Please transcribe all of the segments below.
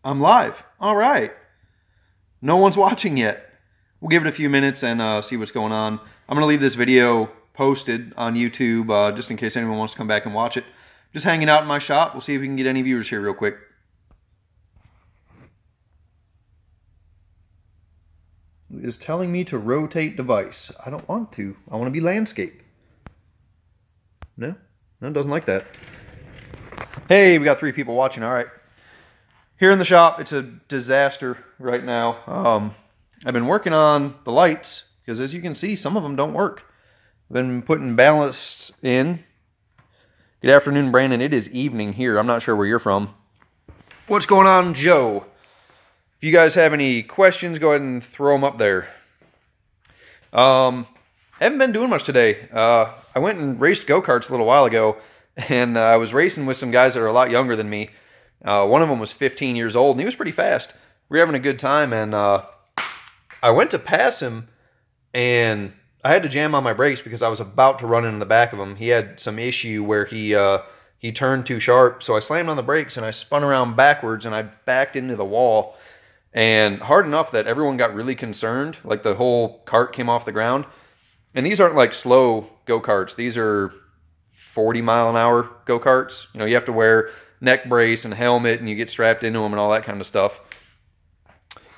I'm live. All right. No one's watching yet. We'll give it a few minutes and see what's going on. I'm going to leave this video posted on YouTube just in case anyone wants to come back and watch it. Just hanging out in my shop. We'll see if we can get any viewers here real quick. It is telling me to rotate device. I don't want to. I want to be landscape. No, it doesn't like that. Hey, we got 3 people watching. All right. Here in the shop, it's a disaster right now. I've been working on the lights because, as you can see, some of them don't work. I've been putting ballasts in. Good afternoon, Brandon. It is evening here. I'm not sure where you're from. What's going on, Joe? If you guys have any questions, go ahead and throw them up there. Haven't been doing much today. I went and raced go-karts a little while ago, and I was racing with some guys that are a lot younger than me. One of them was 15 years old, and he was pretty fast. We were having a good time, and I went to pass him, and I had to jam on my brakes because I was about to run into the back of him. He had some issue where he turned too sharp, so I slammed on the brakes, and I spun around backwards, and I backed into the wall, and hard enough that everyone got really concerned, like the whole cart came off the ground. And these aren't like slow go-karts. These are 40-mile-an-hour go-karts. You know, you have to wear neck brace and helmet, and you get strapped into them and all that kind of stuff.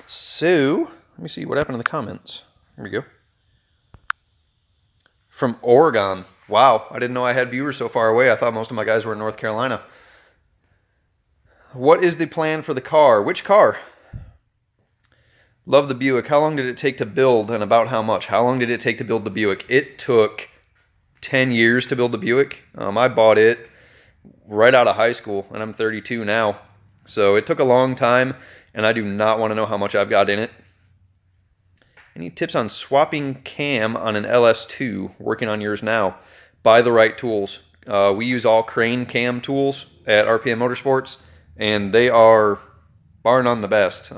So, let me see what happened in the comments. Here we go. From Oregon. Wow, I didn't know I had viewers so far away. I thought most of my guys were in North Carolina. What is the plan for the car? Which car? Love the Buick. How long did it take to build, and about how much? How long did it take to build the Buick? It took 10 years to build the Buick. I bought it right out of high school, and I'm 32 now. So it took a long time, and I do not want to know how much I've got in it. Any tips on swapping cam on an LS2? Working on yours now. Buy the right tools. We use all Crane cam tools at RPM Motorsports, and they are bar none the best.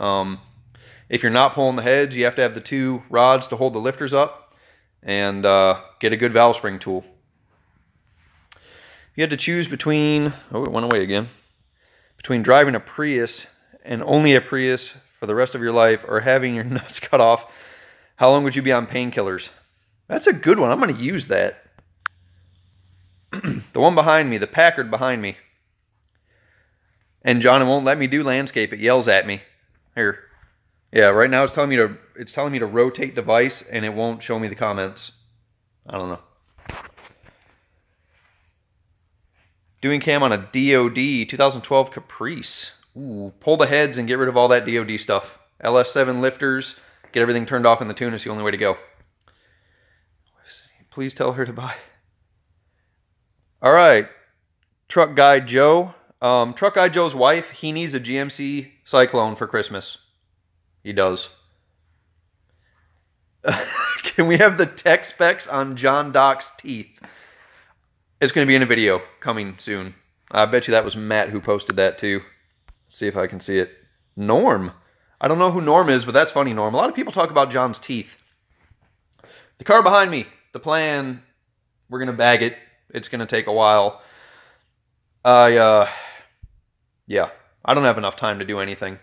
If you're not pulling the heads, you have to have the 2 rods to hold the lifters up, and get a good valve spring tool. You had to choose between, oh, it went away again, between driving a Prius and only a Prius for the rest of your life or having your nuts cut off, how long would you be on painkillers? That's a good one. I'm going to use that. The one behind me, the Packard behind me. And John, it won't let me do landscape. It yells at me. Here. Yeah, right now it's telling me to rotate device, and it won't show me the comments. I don't know. Doing cam on a DOD 2012 Caprice. Ooh, pull the heads and get rid of all that DOD stuff. LS7 lifters, get everything turned off in the tune is the only way to go. Please tell her to buy. All right, Truck Guy Joe. Truck Guy Joe's wife, he needs a GMC Syclone for Christmas. He does. Can we have the tech specs on John Doc's teeth? It's going to be in a video coming soon. I bet you that was Matt who posted that too. Let's see if I can see it. Norm. I don't know who Norm is, but that's funny, Norm. A lot of people talk about John's teeth. The car behind me. The plan, we're going to bag it. It's going to take a while. Yeah. I don't have enough time to do anything.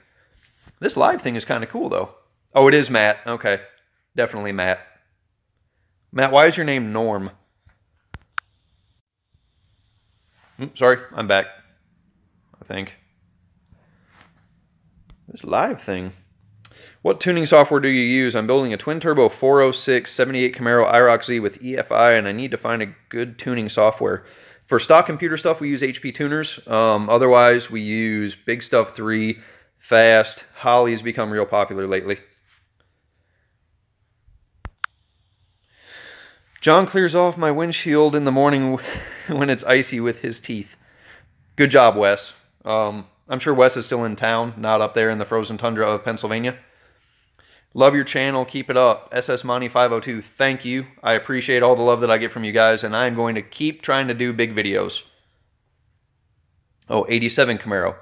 This live thing is kind of cool, though. Oh, it is Matt. Okay. Definitely Matt. Matt, why is your name Norm? Sorry, I'm back. I think. This live thing. What tuning software do you use? I'm building a twin-turbo 406 78 Camaro IROC Z with EFI, and I need to find a good tuning software. For stock computer stuff, we use HP tuners. Otherwise, we use Big Stuff 3, Fast. Holly's become real popular lately. John clears off my windshield in the morning when it's icy with his teeth. Good job, Wes. I'm sure Wes is still in town, not up there in the frozen tundra of Pennsylvania. Love your channel. Keep it up. SS Monty 502. Thank you. I appreciate all the love that I get from you guys, and I'm going to keep trying to do big videos. Oh, 87 Camaro.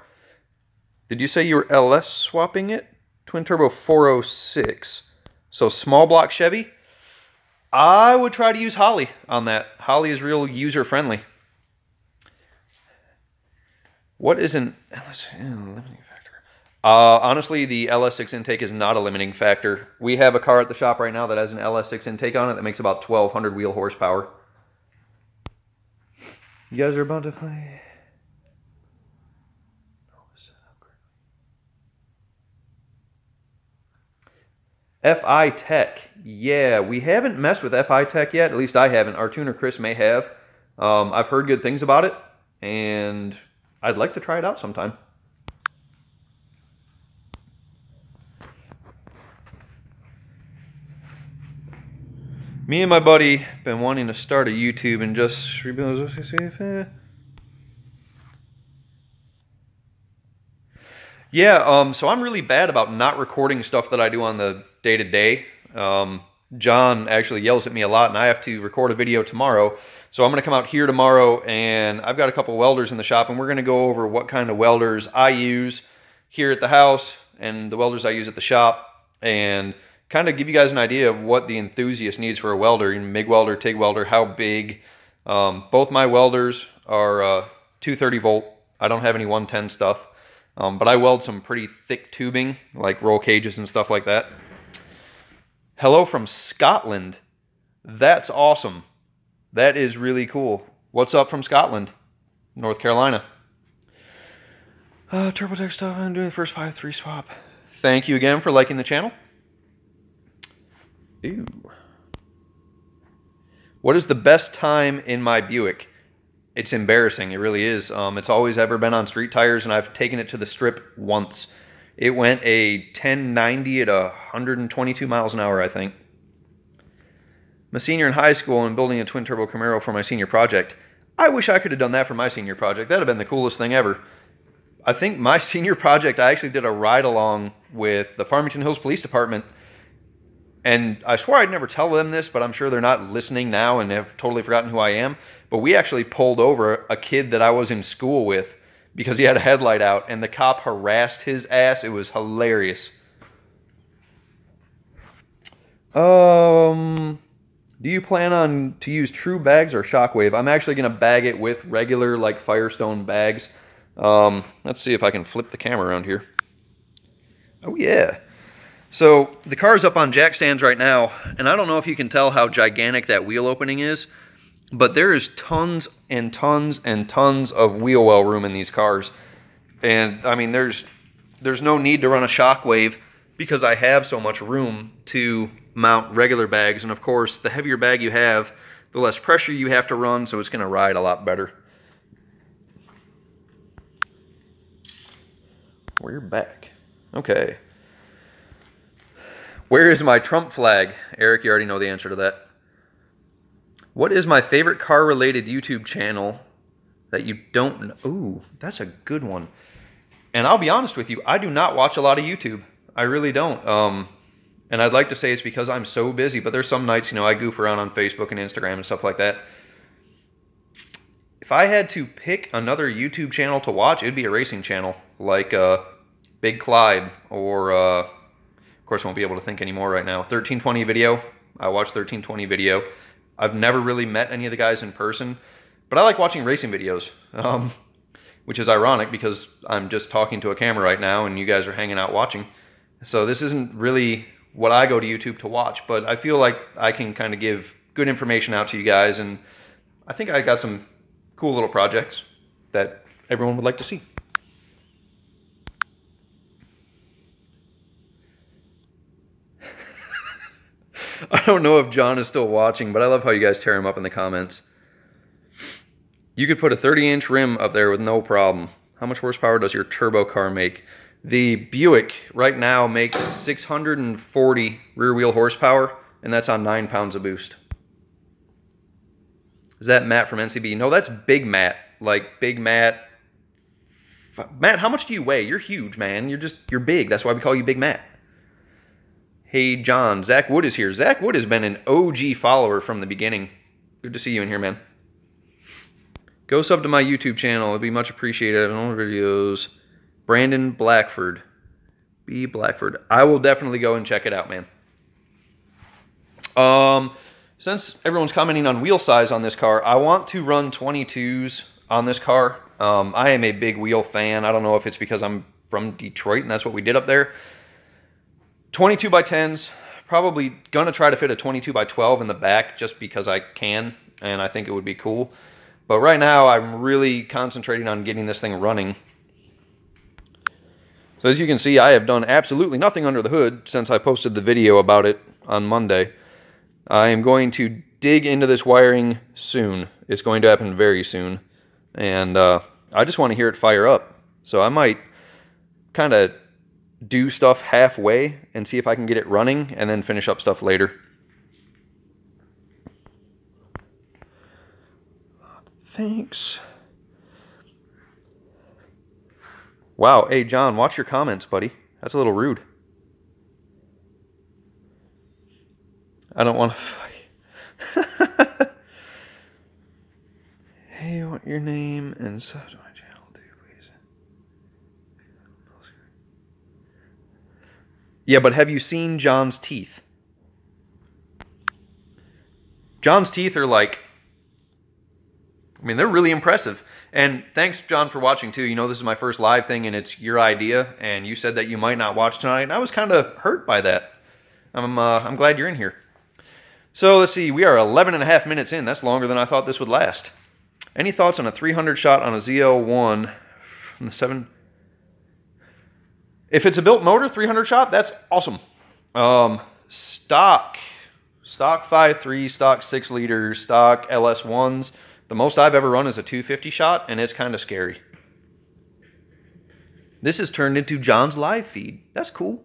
Did you say you were LS swapping it? Twin turbo 406. So small block Chevy? I would try to use Holly on that. Holly is real user friendly. What is an LS limiting factor? Honestly, the LS6 intake is not a limiting factor. We have a car at the shop right now that has an LS6 intake on it that makes about 1,200 wheel horsepower. You guys are about to play. FI Tech. Yeah, we haven't messed with FI Tech yet. At least I haven't. Our tuner Chris may have. I've heard good things about it, and I'd like to try it out sometime. Me and my buddy been wanting to start a YouTube and just... Yeah, so I'm really bad about not recording stuff that I do on the day-to-day. John actually yells at me a lot, and I have to record a video tomorrow. So I'm going to come out here tomorrow, and I've got a couple welders in the shop, and we're going to go over what kind of welders I use here at the house and the welders I use at the shop, and kind of give you guys an idea of what the enthusiast needs for a welder, MIG welder, TIG welder, how big. Both my welders are 230 volt. I don't have any 110 stuff. But I weld some pretty thick tubing, like roll cages and stuff like that. Hello from Scotland. That's awesome. That is really cool. What's up from Scotland? North Carolina. TurboTech stuff. I'm doing the first 5-3 swap. Thank you again for liking the channel. Ew. What is the best time in my Buick? It's embarrassing. It really is. It's always ever been on street tires, and I've taken it to the strip once. It went a 1090 at 122 miles an hour, I think. I'm a senior in high school and building a twin-turbo Camaro for my senior project. I wish I could have done that for my senior project. That would have been the coolest thing ever. I think my senior project, I actually did a ride-along with the Farmington Hills Police Department. And I swore I'd never tell them this, but I'm sure they're not listening now and have totally forgotten who I am. But we actually pulled over a kid that I was in school with because he had a headlight out, and the cop harassed his ass. It was hilarious. Do you plan on to use true bags or Shockwave? I'm actually going to bag it with regular, like, Firestone bags. Let's see if I can flip the camera around here. Oh, yeah. So the car's up on jack stands right now, and I don't know if you can tell how gigantic that wheel opening is, but there is tons and tons and tons of wheel well room in these cars. And I mean, there's no need to run a Shockwave because I have so much room to mount regular bags. And of course, the heavier bag you have, the less pressure you have to run, so it's going to ride a lot better. We're back. Okay. Where is my Trump flag? Eric, you already know the answer to that. What is my favorite car-related YouTube channel that you don't know? Ooh, that's a good one. And I'll be honest with you, I do not watch a lot of YouTube. I really don't. And I'd like to say it's because I'm so busy, but there's some nights, you know, I goof around on Facebook and Instagram and stuff like that. If I had to pick another YouTube channel to watch, it'd be a racing channel, like Big Clyde, or, of course I won't be able to think anymore right now, 1320 Video. I watch 1320 Video. I've never really met any of the guys in person, but I like watching racing videos, which is ironic because I'm just talking to a camera right now and you guys are hanging out watching. So this isn't really what I go to YouTube to watch, but I feel like I can kind of give good information out to you guys, and I think I got some cool little projects that everyone would like to see. I don't know if John is still watching, but I love how you guys tear him up in the comments. You could put a 30-inch rim up there with no problem. How much horsepower does your turbo car make? The Buick right now makes 640 rear wheel horsepower, and that's on 9 pounds of boost. Is that Matt from NCB? No, that's Big Matt. Like Big Matt. Matt, how much do you weigh? You're huge, man. You're big. That's why we call you Big Matt. Hey, John. Zach Wood is here. Zach Wood has been an OG follower from the beginning. Good to see you in here, man. Go sub to my YouTube channel. It'd be much appreciated. On all videos. Brandon Blackford. B. Blackford. I will definitely go and check it out, man. Since everyone's commenting on wheel size on this car, I want to run 22s on this car. I am a big wheel fan. I don't know if it's because I'm from Detroit, and that's what we did up there. 22 by 10s, probably gonna try to fit a 22 by 12 in the back just because I can, and I think it would be cool. But right now, I'm really concentrating on getting this thing running. So as you can see, I have done absolutely nothing under the hood since I posted the video about it on Monday. I am going to dig into this wiring soon. It's going to happen very soon. And I just want to hear it fire up. So I might kind of do stuff halfway and see if I can get it running and then finish up stuff later. Thanks. Wow, hey John, watch your comments, buddy. That's a little rude. I don't want to fight. Hey, I want your name and sub to my channel too, please. Yeah, but have you seen John's teeth? John's teeth are like, I mean, they're really impressive. And thanks, John, for watching, too. You know, this is my first live thing, and it's your idea, and you said that you might not watch tonight, and I was kind of hurt by that. I'm glad you're in here. So, let's see. We are 11.5 minutes in. That's longer than I thought this would last. Any thoughts on a 300 shot on a ZL1 from the 7? If it's a built motor, 300 shot, that's awesome. Stock 5.3, stock 6 liter, stock LS1s. The most I've ever run is a 250 shot, and it's kind of scary. This has turned into John's live feed. That's cool.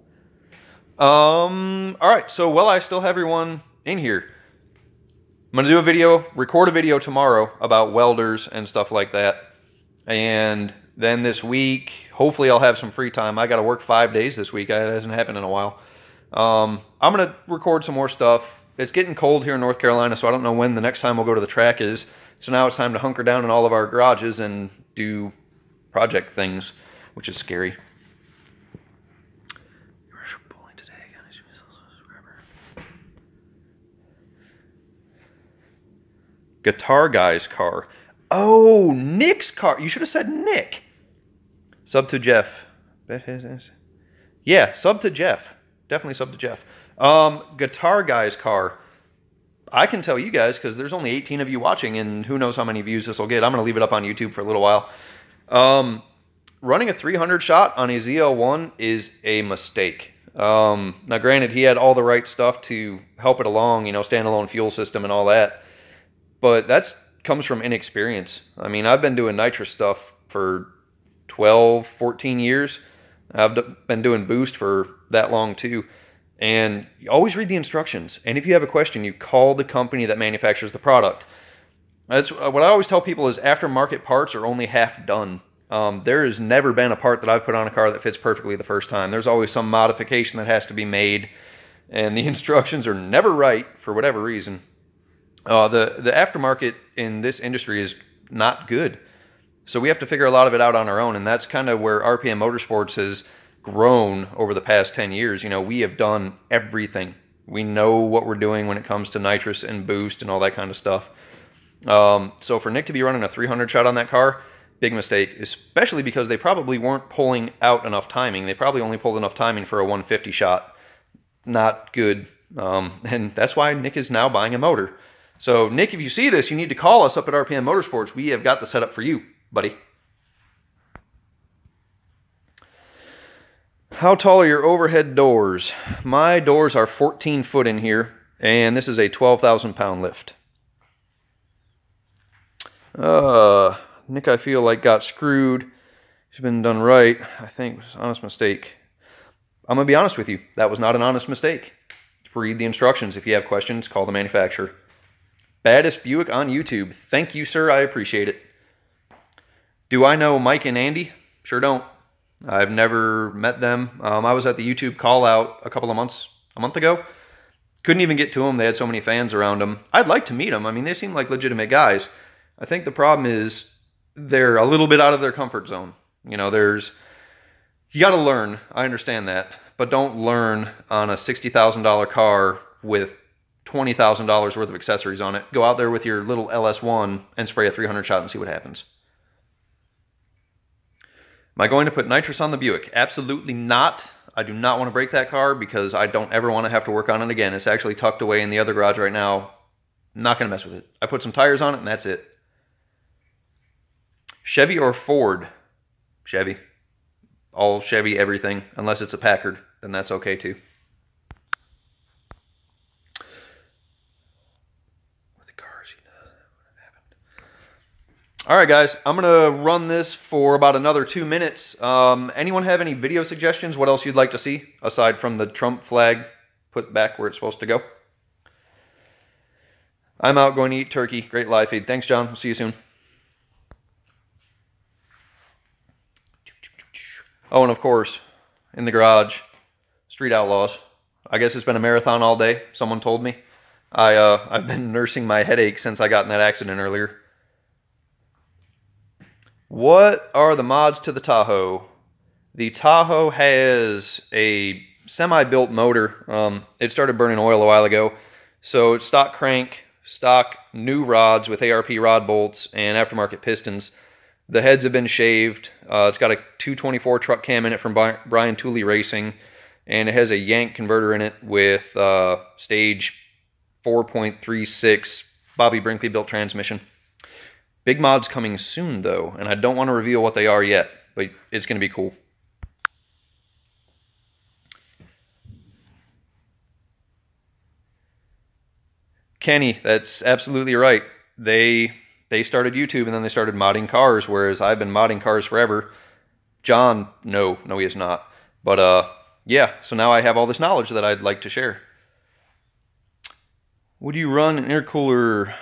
All right, so while I still have everyone in here, I'm going to do a video, record a video tomorrow about welders and stuff like that. And then this week, hopefully I'll have some free time. I got to work 5 days this week. It hasn't happened in a while. I'm going to record some more stuff. It's getting cold here in North Carolina, so I don't know when the next time we'll go to the track is. So now it's time to hunker down in all of our garages and do project things, which is scary. Guitar guy's car. Oh, Nick's car. You should have said Nick. Sub to Jeff. Yeah, sub to Jeff. Definitely sub to Jeff. Guitar guy's car. I can tell you guys, because there's only 18 of you watching, and who knows how many views this will get. I'm going to leave it up on YouTube for a little while. Running a 300 shot on a ZL1 is a mistake. Now, granted, he had all the right stuff to help it along, you know, standalone fuel system and all that. But that comes from inexperience. I mean, I've been doing nitrous stuff for 12, 14 years. I've been doing boost for that long, too. And you always read the instructions. And if you have a question, you call the company that manufactures the product. That's what I always tell people is aftermarket parts are only half done. There has never been a part that I've put on a car that fits perfectly the first time. There's always some modification that has to be made. And the instructions are never right for whatever reason. The aftermarket in this industry is not good. So we have to figure a lot of it out on our own. And that's kind of where RPM Motorsports has grown over the past 10 years. You know, we have done everything. We know what we're doing when it comes to nitrous and boost and all that kind of stuff. So for Nick to be running a 300 shot on that car, big mistake, especially because they probably weren't pulling out enough timing. They probably only pulled enough timing for a 150 shot. Not good. And that's why Nick is now buying a motor. So Nick, if you see this, you need to call us up at RPM Motorsports. We have got the setup for you, buddy. How tall are your overhead doors? My doors are 14 foot in here, and this is a 12,000 pound lift. Nick, I feel like got screwed. It's been done right. I think it was an honest mistake. I'm going to be honest with you. That was not an honest mistake. Read the instructions. If you have questions, call the manufacturer. Baddest Buick on YouTube. Thank you, sir. I appreciate it. Do I know Mike and Andy? Sure don't. I've never met them. I was at the YouTube call out a month ago. Couldn't even get to them. They had so many fans around them. I'd like to meet them. I mean, they seem like legitimate guys. I think the problem is they're a little bit out of their comfort zone. You know, you got to learn. I understand that. But don't learn on a $60,000 car with $20,000 worth of accessories on it. Go out there with your little LS1 and spray a 300 shot and see what happens. Am I going to put nitrous on the Buick? Absolutely not. I do not want to break that car because I don't ever want to have to work on it again. It's actually tucked away in the other garage right now. I'm not going to mess with it. I put some tires on it and that's it. Chevy or Ford? Chevy. All Chevy, everything. Unless it's a Packard, then that's okay too. All right, guys, I'm going to run this for about another 2 minutes. Anyone have any video suggestions? What else you'd like to see, aside from the Trump flag put back where it's supposed to go? I'm out going to eat turkey. Great live feed. Thanks, John. We'll see you soon. Oh, and of course, in the garage, Street Outlaws. I guess it's been a marathon all day, someone told me. I've been nursing my headache since I got in that accident earlier. What are the mods to the Tahoe? The Tahoe has a semi-built motor. It started burning oil a while ago. So it's stock crank, stock new rods with ARP rod bolts and aftermarket pistons. The heads have been shaved. It's got a 224 truck cam in it from Brian Tooley Racing. And it has a yank converter in it with stage 4.36 Bobby Brinkley built transmission. Big mods coming soon, though, and I don't want to reveal what they are yet, but it's going to be cool. Kenny, that's absolutely right. They started YouTube, and then they started modding cars, whereas I've been modding cars forever. John, no, he is not. But, yeah, so now I have all this knowledge that I'd like to share. Would you run an intercooler?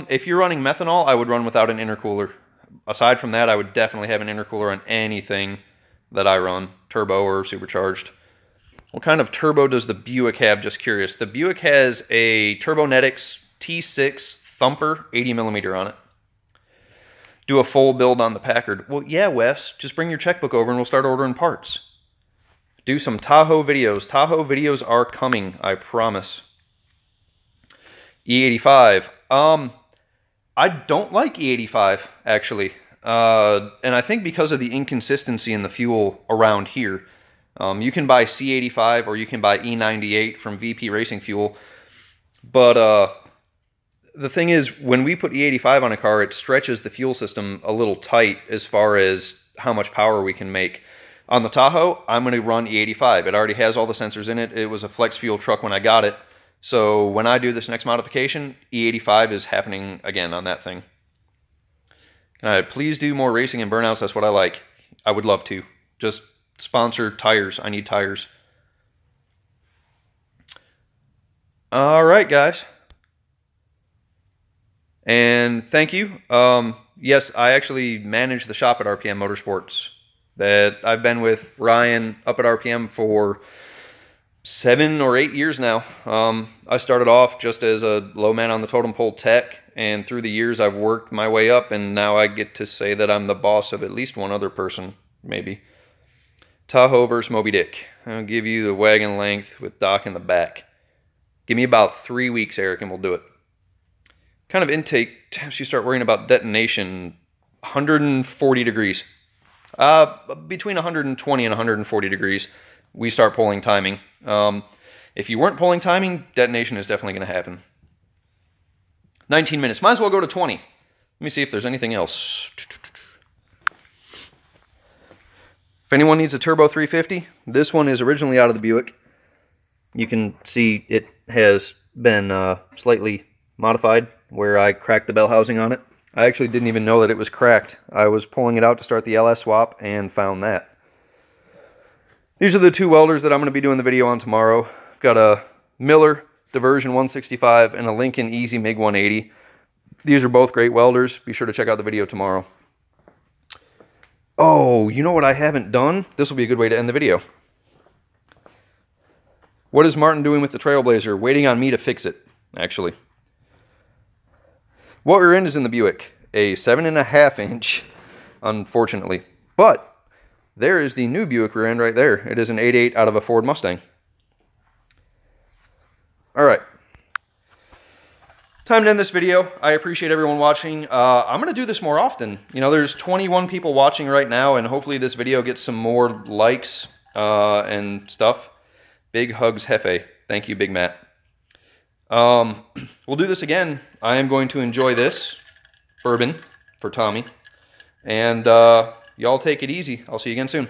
If you're running methanol, I would run without an intercooler. Aside from that, I would definitely have an intercooler on anything that I run, turbo or supercharged. What kind of turbo does the Buick have? Just curious. The Buick has a Turbonetics T6 Thumper 80mm on it. Do a full build on the Packard. Well, yeah, Wes, just bring your checkbook over and we'll start ordering parts. Do some Tahoe videos. Tahoe videos are coming, I promise. E85. I don't like E85, actually. And I think because of the inconsistency in the fuel around here. You can buy C85 or you can buy E98 from VP Racing Fuel. But the thing is, when we put E85 on a car, it stretches the fuel system a little tight as far as how much power we can make. On the Tahoe, I'm going to run E85. It already has all the sensors in it. It was a flex fuel truck when I got it. So when I do this next modification, E85 is happening again on that thing. Please do more racing and burnouts. That's what I like. I would love to. Just sponsor tires. I need tires. All right, guys. And thank you. Yes, I actually manage the shop at RPM Motorsports. That I've been with Ryan up at RPM for 7 or 8 years now. I started off just as a low man on the totem pole tech, and through the years I've worked my way up, and now I get to say that I'm the boss of at least one other person, maybe. Tahoe versus Moby Dick. I'll give you the wagon length with dock in the back. Give me about 3 weeks, Eric, and we'll do it. Kind of intake times you start worrying about detonation. 140 degrees. Between 120 and 140 degrees. We start pulling timing. If you weren't pulling timing, detonation is definitely going to happen. 19 minutes. Might as well go to 20. Let me see if there's anything else. If anyone needs a Turbo 350, this one is originally out of the Buick. You can see it has been slightly modified where I cracked the bell housing on it. I actually didn't even know that it was cracked. I was pulling it out to start the LS swap and found that. These are the two welders that I'm going to be doing the video on tomorrow. Got a Miller Diversion 165 and a Lincoln Easy MiG 180. These are both great welders. Be sure to check out the video tomorrow. Oh, you know what I haven't done? This will be a good way to end the video. What is Martin doing with the Trailblazer? Waiting on me to fix it, actually. What rear end is in the Buick? A 7.5 inch, unfortunately. But there is the new Buick rear end right there. It is an 8.8 out of a Ford Mustang. All right. time to end this video. I appreciate everyone watching. I'm going to do this more often. You know, there's 21 people watching right now, and hopefully this video gets some more likes and stuff. Big hugs, Hefe. Thank you, Big Matt. We'll do this again. I am going to enjoy this bourbon for Tommy. And y'all take it easy. I'll see you again soon.